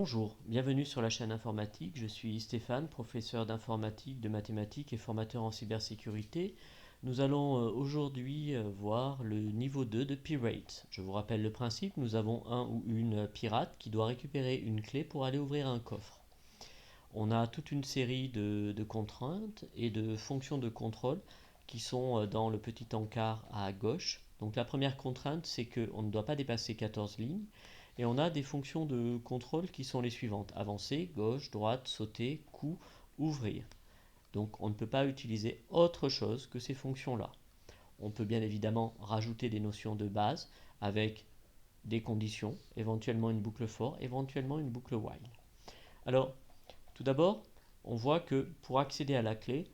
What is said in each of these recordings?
Bonjour, bienvenue sur la chaîne informatique. Je suis Stéphane, professeur d'informatique, de mathématiques et formateur en cybersécurité. Nous allons aujourd'hui voir le niveau 2 de Pirate. Je vous rappelle le principe, nous avons un ou une pirate qui doit récupérer une clé pour aller ouvrir un coffre. On a toute une série de contraintes et de fonctions de contrôle qui sont dans le petit encart à gauche. Donc la première contrainte, c'est qu'on ne doit pas dépasser 14 lignes. Et on a des fonctions de contrôle qui sont les suivantes: avancer, gauche, droite, sauter, coup, ouvrir. Donc on ne peut pas utiliser autre chose que ces fonctions-là. On peut bien évidemment rajouter des notions de base avec des conditions, éventuellement une boucle for, éventuellement une boucle while. Alors, tout d'abord, on voit que pour accéder à la clé,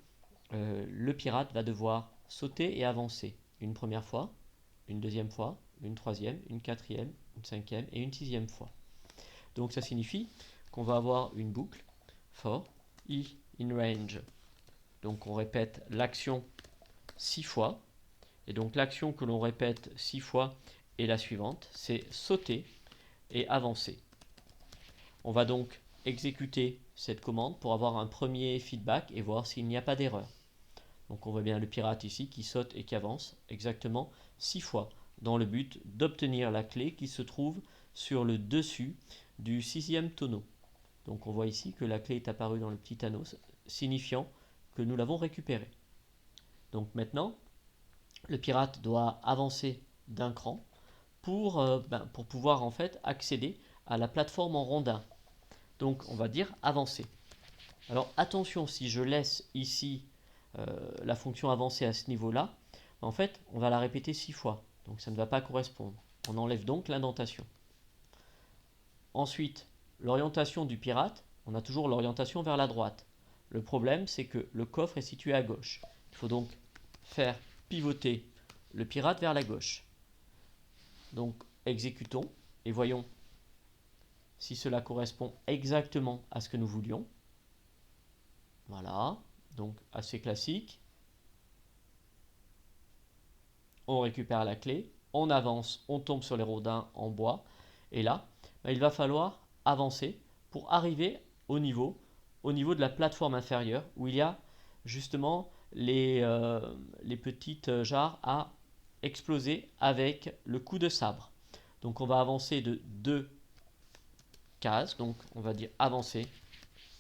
le pirate va devoir sauter et avancer une première fois, une deuxième fois, une troisième, une quatrième, une cinquième et une sixième fois. Donc ça signifie qu'on va avoir une boucle for i in range. Donc on répète l'action 6 fois. Et donc l'action que l'on répète 6 fois est la suivante, c'est sauter et avancer. On va donc exécuter cette commande pour avoir un premier feedback et voir s'il n'y a pas d'erreur. Donc on voit bien le pirate ici qui saute et qui avance exactement 6 fois dans le but d'obtenir la clé qui se trouve sur le dessus du sixième tonneau. Donc on voit ici que la clé est apparue dans le petit anneau, signifiant que nous l'avons récupérée. Donc maintenant, le pirate doit avancer d'un cran pour pouvoir en fait accéder à la plateforme en rondin. Donc on va dire avancer. Alors attention, si je laisse ici la fonction avancer à ce niveau-là, en fait, on va la répéter 6 fois. Donc ça ne va pas correspondre. On enlève donc l'indentation. Ensuite, l'orientation du pirate, on a toujours l'orientation vers la droite. Le problème, c'est que le coffre est situé à gauche. Il faut donc faire pivoter le pirate vers la gauche. Donc exécutons et voyons si cela correspond exactement à ce que nous voulions. Voilà, donc assez classique. On récupère la clé, on avance, on tombe sur les rodins en bois, et là, il va falloir avancer pour arriver au niveau de la plateforme inférieure où il y a justement les petites jarres à exploser avec le coup de sabre. Donc on va avancer de 2 cases, donc on va dire avancer,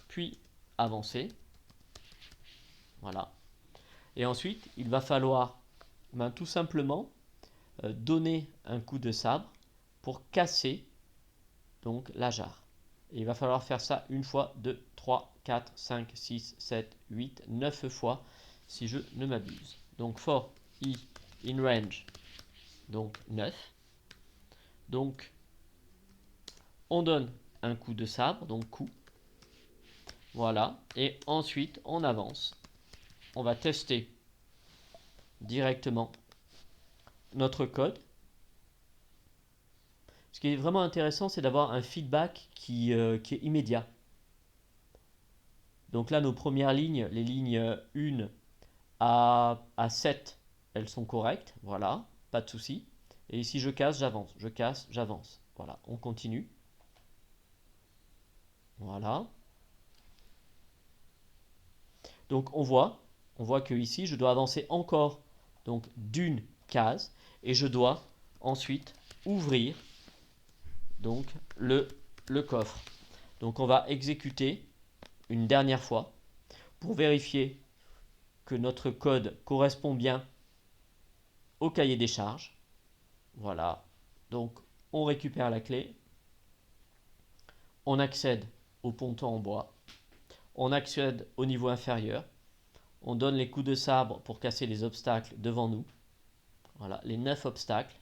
puis avancer. Voilà. Et ensuite, il va falloir tout simplement donner un coup de sabre pour casser donc la jarre. Et il va falloir faire ça une fois, 2, 3, 4, 5, 6, 7, 8, 9 fois si je ne m'abuse. Donc for i in range, donc 9. Donc on donne un coup de sabre, donc coup. Voilà. Et ensuite on avance. On va tester directement notre code. Ce qui est vraiment intéressant, c'est d'avoir un feedback qui est immédiat. Donc là, nos premières lignes, les lignes 1 à 7, elles sont correctes. Voilà, pas de souci. Et ici, je casse, j'avance. Je casse, j'avance. Voilà, on continue. Voilà. Donc on voit que ici, je dois avancer encore donc d'une case et je dois ensuite ouvrir donc le coffre. Donc on va exécuter une dernière fois pour vérifier que notre code correspond bien au cahier des charges. Voilà. Donc on récupère la clé, on accède au ponton en bois, on accède au niveau inférieur, on donne les coups de sabre pour casser les obstacles devant nous. Voilà, les 9 obstacles.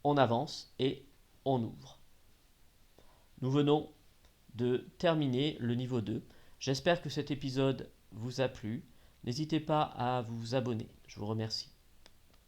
On avance et on ouvre. Nous venons de terminer le niveau 2. J'espère que cet épisode vous a plu. N'hésitez pas à vous abonner. Je vous remercie.